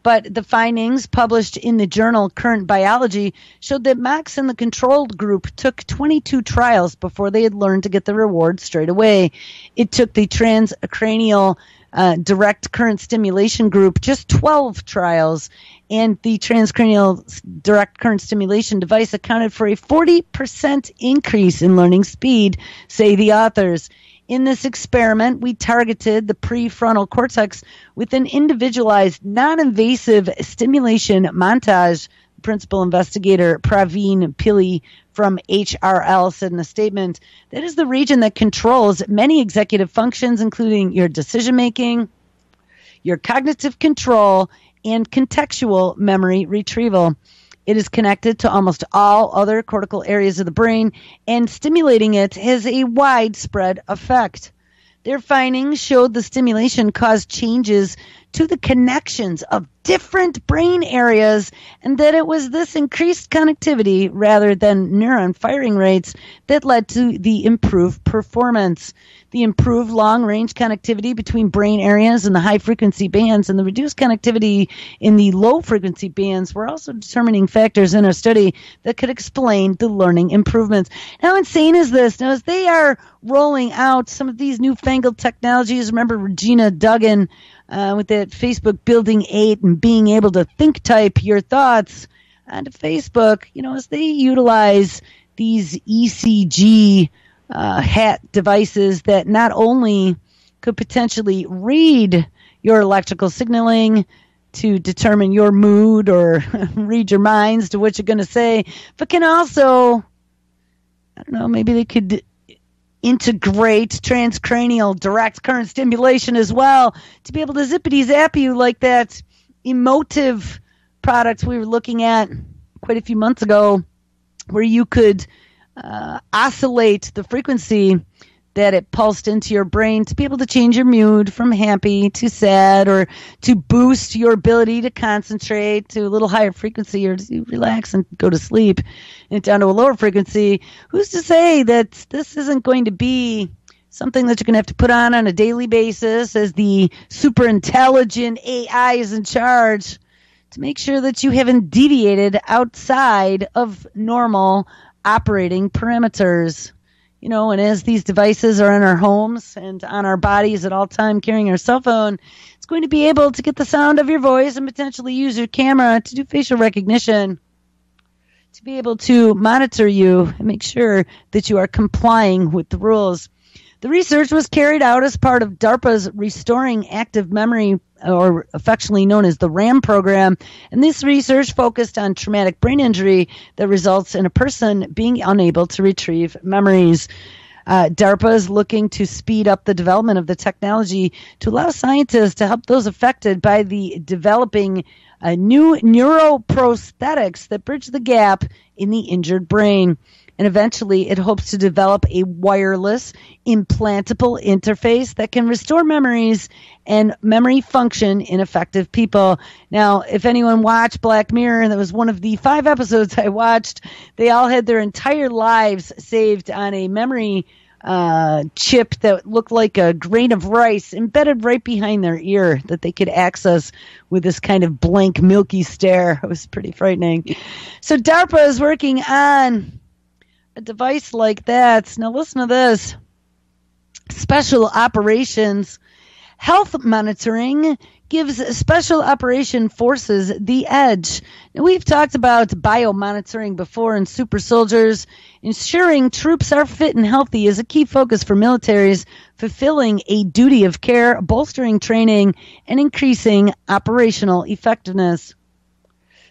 But the findings published in the journal Current Biology showed that mocks in the controlled group took 22 trials before they had learned to get the reward straight away. It took the transcranial direct current stimulation group just 12 trials, and the transcranial direct current stimulation device accounted for a 40% increase in learning speed, say the authors. In this experiment, we targeted the prefrontal cortex with an individualized, non-invasive stimulation montage. Principal investigator Praveen Pillai from HRL said in a statement, that is the region that controls many executive functions, including your decision-making, your cognitive control, and contextual memory retrieval. It is connected to almost all other cortical areas of the brain, and stimulating it has a widespread effect. Their findings showed the stimulation caused changes to the connections of different brain areas, and that it was this increased connectivity rather than neuron firing rates that led to the improved performance. The improved long-range connectivity between brain areas in the high-frequency bands and the reduced connectivity in the low-frequency bands were also determining factors in our study that could explain the learning improvements. How insane is this? Now, as they are rolling out some of these newfangled technologies, remember Regina Duggan with that Facebook Building 8 and being able to think type your thoughts onto Facebook, as they utilize these ECG hat devices that not only could potentially read your electrical signaling to determine your mood or read your minds to what you're going to say, but can also, I don't know, maybe they could integrate transcranial direct current stimulation as well to be able to zippity zap you like that emotive product we were looking at quite a few months ago, where you could oscillate the frequency that it pulsed into your brain to be able to change your mood from happy to sad, or to boost your ability to concentrate to a little higher frequency, or to relax and go to sleep, and down to a lower frequency. Who's to say that this isn't going to be something that you're going to have to put on a daily basis as the super intelligent AI is in charge, to make sure that you haven't deviated outside of normal operating parameters. You know, and as these devices are in our homes and on our bodies at all time carrying our cell phone, it's going to be able to get the sound of your voice and potentially use your camera to do facial recognition, to be able to monitor you and make sure that you are complying with the rules. The research was carried out as part of DARPA's Restoring Active Memory, or affectionately known as the RAM program, and this research focused on traumatic brain injury that results in a person being unable to retrieve memories. DARPA is looking to speed up the development of the technology to allow scientists to help those affected by the developing new neuroprosthetics that bridge the gap in the injured brain. And eventually, it hopes to develop a wireless, implantable interface that can restore memories and memory function in affected people. Now, if anyone watched Black Mirror, that was one of the 5 episodes I watched, they all had their entire lives saved on a memory chip that looked like a grain of rice embedded right behind their ear that they could access with this kind of blank, milky stare. It was pretty frightening. So DARPA is working on a device like that. Now listen to this. Special Operations Health Monitoring gives Special Operation Forces the edge. Now, we've talked about biomonitoring before in Super Soldiers. Ensuring troops are fit and healthy is a key focus for militaries, fulfilling a duty of care, bolstering training, and increasing operational effectiveness.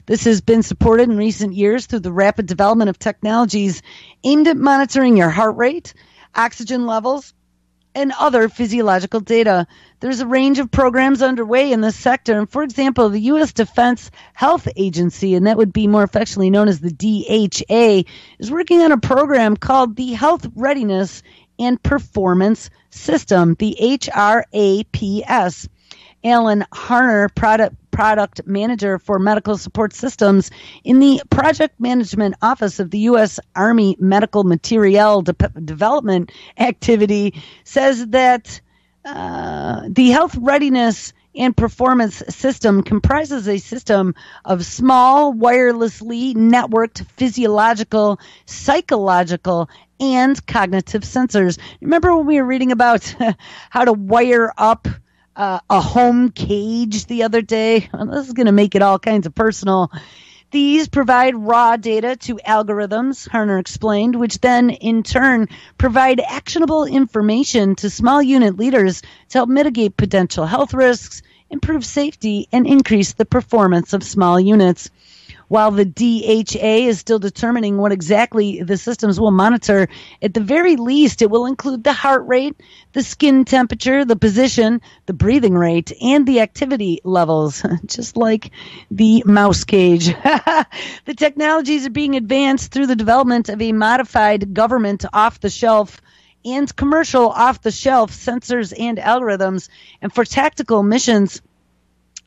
This has been supported in recent years through the rapid development of technologies aimed at monitoring your heart rate, oxygen levels, and other physiological data. There's a range of programs underway in this sector. And for example, the U.S. Defense Health Agency, and that would be more affectionately known as the DHA, is working on a program called the Health Readiness and Performance System, the HRAPS. Alan Harner, product manager for medical support systems in the project management office of the U.S. Army Medical Materiel Development Activity, says that the health readiness and performance system comprises a system of small, wirelessly networked physiological, psychological, and cognitive sensors. Remember when we were reading about how to wire up a home cage the other day? Well, this is going to make it all kinds of personal. These provide raw data to algorithms, Harner explained, which then in turn provide actionable information to small unit leaders to help mitigate potential health risks, improve safety, and increase the performance of small units. While the DHA is still determining what exactly the systems will monitor, at the very least, it will include the heart rate, the skin temperature, the position, the breathing rate, and the activity levels, just like the mouse cage. The technologies are being advanced through the development of a modified government off-the-shelf and commercial off-the-shelf sensors and algorithms. And for tactical missions,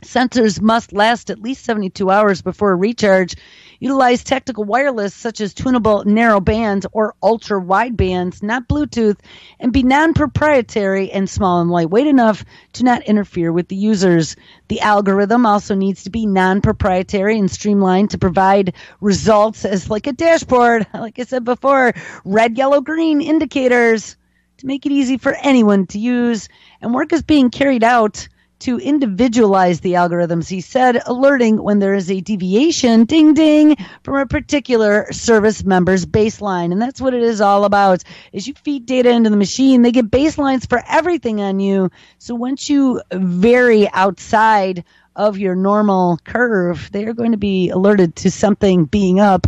sensors must last at least 72 hours before a recharge, utilize tactical wireless such as tunable narrow band or ultra wide bands, not Bluetooth, and be non-proprietary and small and lightweight enough to not interfere with the users. The algorithm also needs to be non-proprietary and streamlined to provide results as like a dashboard, like I said before, red, yellow, green indicators to make it easy for anyone to use. And work is being carried out to individualize the algorithms, he said, alerting when there is a deviation, ding, ding, from a particular service member's baseline. And that's what it is all about. As you feed data into the machine, they get baselines for everything on you. So once you vary outside of your normal curve, they are going to be alerted to something being up.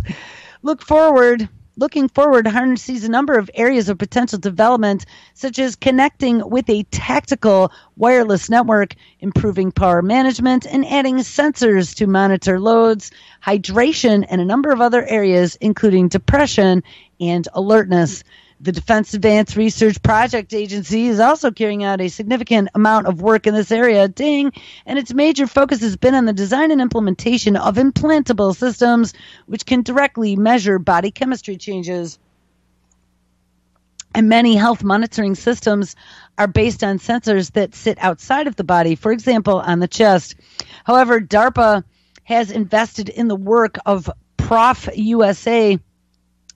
Looking forward, Harness sees a number of areas of potential development, such as connecting with a tactical wireless network, improving power management, and adding sensors to monitor loads, hydration, and a number of other areas, including depression and alertness. The Defense Advanced Research Project Agency is also carrying out a significant amount of work in this area, and its major focus has been on the design and implementation of implantable systems which can directly measure body chemistry changes. And many health monitoring systems are based on sensors that sit outside of the body, for example, on the chest. However, DARPA has invested in the work of Prof USA,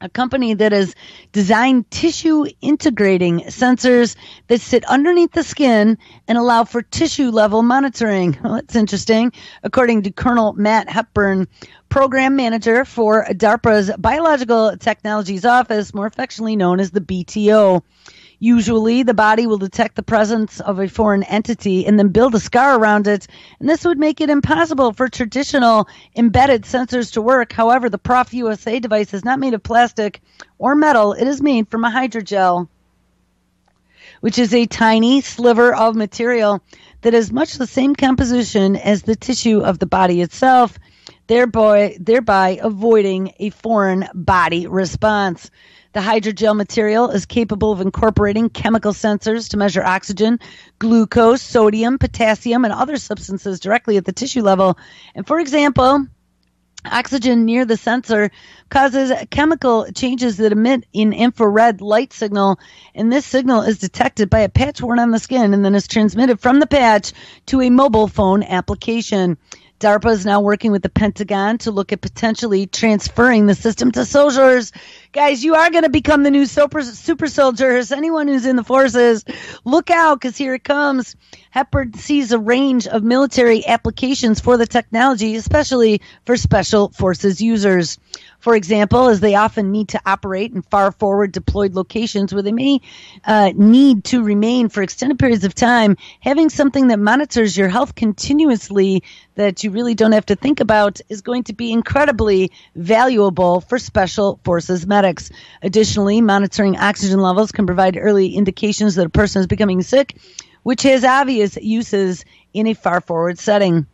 a company that has designed tissue integrating sensors that sit underneath the skin and allow for tissue level monitoring. Well, that's interesting. According to Colonel Matt Hepburn, program manager for DARPA's Biological Technologies Office, more affectionately known as the BTO. Usually, the body will detect the presence of a foreign entity and then build a scar around it, and this would make it impossible for traditional embedded sensors to work. However, the Prof USA device is not made of plastic or metal. It is made from a hydrogel, which is a tiny sliver of material that is much the same composition as the tissue of the body itself, thereby avoiding a foreign body response. The hydrogel material is capable of incorporating chemical sensors to measure oxygen, glucose, sodium, potassium, and other substances directly at the tissue level. And for example, oxygen near the sensor causes chemical changes that emit an infrared light signal, and this signal is detected by a patch worn on the skin and then is transmitted from the patch to a mobile phone application. DARPA is now working with the Pentagon to look at potentially transferring the system to soldiers. Guys, you are going to become the new super soldiers. Anyone who's in the forces, look out, because here it comes. Hepburn sees a range of military applications for the technology, especially for special forces users. For example, as they often need to operate in far forward deployed locations where they may need to remain for extended periods of time, having something that monitors your health continuously that you really don't have to think about is going to be incredibly valuable for special forces medics. Additionally, monitoring oxygen levels can provide early indications that a person is becoming sick, which has obvious uses in a far forward setting.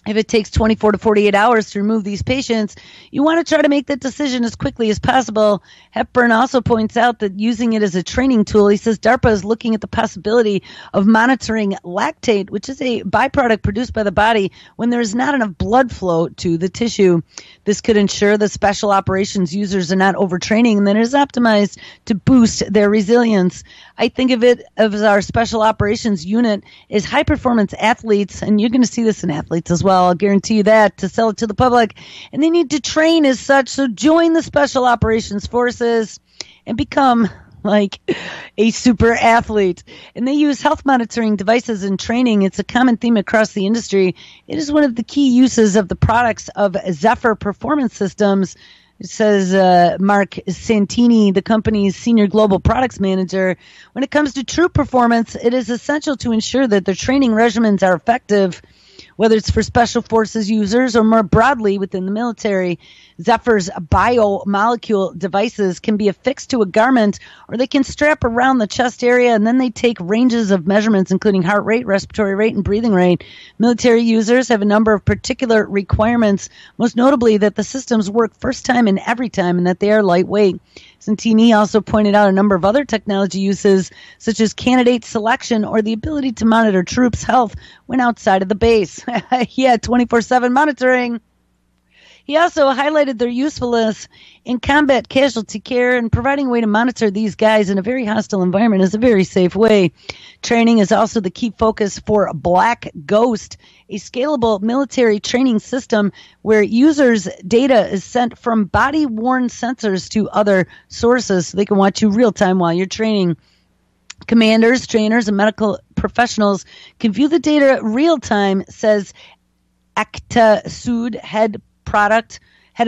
If it takes 24 to 48 hours to remove these patients, you want to try to make that decision as quickly as possible. Hepburn also points out that using it as a training tool, he says DARPA is looking at the possibility of monitoring lactate, which is a byproduct produced by the body when there is not enough blood flow to the tissue. This could ensure that special operations users are not overtraining and that it is optimized to boost their resilience. I think of it as our special operations unit is high-performance athletes, and you're going to see this in athletes as well. I'll guarantee you that, to sell it to the public. And they need to train as such, so join the Special Operations Forces and become like a super athlete. And they use health monitoring devices in training. It's a common theme across the industry. It is one of the key uses of the products of Zephyr Performance Systems. It says Mark Santini, the company's senior global products manager. When it comes to true performance, it is essential to ensure that their training regimens are effective, whether it's for special forces users or more broadly within the military. Zephyr's biomolecule devices can be affixed to a garment, or they can strap around the chest area, and then they take ranges of measurements, including heart rate, respiratory rate, and breathing rate. Military users have a number of particular requirements, most notably that the systems work first time and every time, and that they are lightweight. Santini also pointed out a number of other technology uses, such as candidate selection or the ability to monitor troops' health when outside of the base. Yeah, 24/7 monitoring. He also highlighted their usefulness in combat casualty care, and providing a way to monitor these guys in a very hostile environment is a very safe way. Training is also the key focus for Black Ghost, a scalable military training system where users' data is sent from body-worn sensors to other sources so they can watch you real time while you're training. Commanders, trainers, and medical professionals can view the data real time, says Akhta Sood, head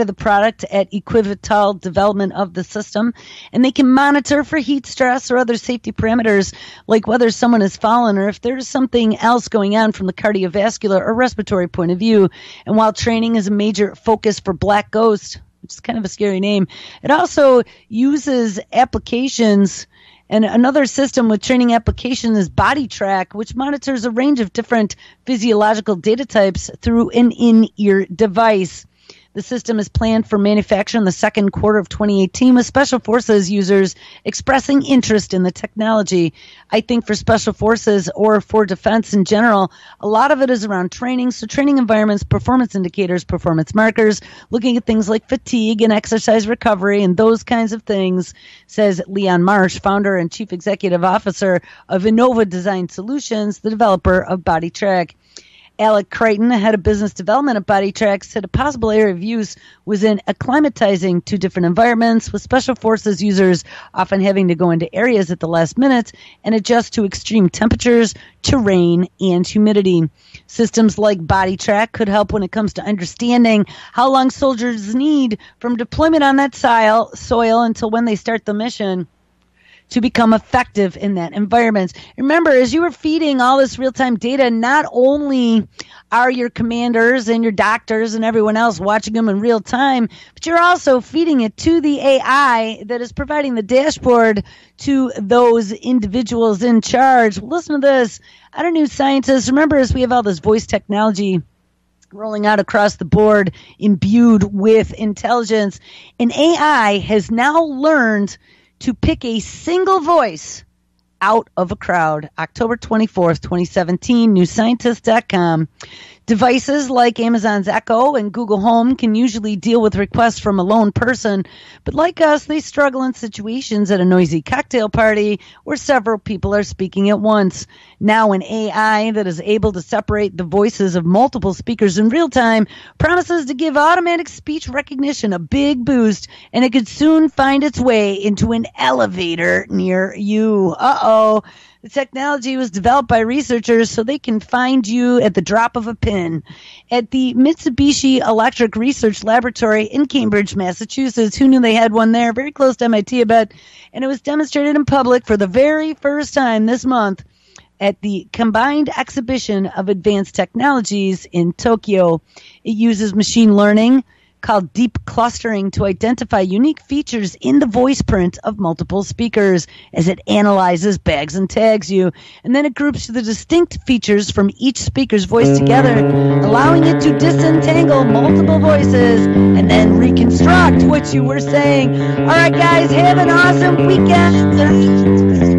of the product at Equivital Development of the system, and they can monitor for heat stress or other safety parameters like whether someone has fallen or if there's something else going on from the cardiovascular or respiratory point of view. And while training is a major focus for Black Ghost, which is kind of a scary name, it also uses applications. And another system with training application is BodyTrack, which monitors a range of different physiological data types through an in-ear device. The system is planned for manufacture in the second quarter of 2018, with Special Forces users expressing interest in the technology. I think for Special Forces or for defense in general, a lot of it is around training. So training environments, performance indicators, performance markers, looking at things like fatigue and exercise recovery and those kinds of things, says Leon Marsh, founder and chief executive officer of Innova Design Solutions, the developer of BodyTrack. Alec Crichton, head of business development at BodyTrack, said a possible area of use was in acclimatizing to different environments, with Special Forces users often having to go into areas at the last minute and adjust to extreme temperatures, terrain, and humidity. Systems like BodyTrack could help when it comes to understanding how long soldiers need from deployment on that soil until when they start the mission to become effective in that environment. Remember, as you are feeding all this real-time data, not only are your commanders and your doctors and everyone else watching them in real time, but you're also feeding it to the AI that is providing the dashboard to those individuals in charge. Listen to this. I don't know, scientists, remember, as we have all this voice technology rolling out across the board, imbued with intelligence, an AI has now learned to pick a single voice out of a crowd. October 24th, 2017, newscientist.com. Devices like Amazon's Echo and Google Home can usually deal with requests from a lone person, but like us, they struggle in situations at a noisy cocktail party where several people are speaking at once. Now an AI that is able to separate the voices of multiple speakers in real time promises to give automatic speech recognition a big boost, and it could soon find its way into an elevator near you. Uh-oh. The technology was developed by researchers so they can find you at the drop of a pin. At the Mitsubishi Electric Research Laboratory in Cambridge, Massachusetts, who knew they had one there? Very close to MIT, I bet. And it was demonstrated in public for the very first time this month at the Combined Exhibition of Advanced Technologies in Tokyo. It uses machine learning called deep clustering to identify unique features in the voice print of multiple speakers as it analyzes, bags, and tags you. And then it groups the distinct features from each speaker's voice together, allowing it to disentangle multiple voices and then reconstruct what you were saying. All right, guys, have an awesome weekend.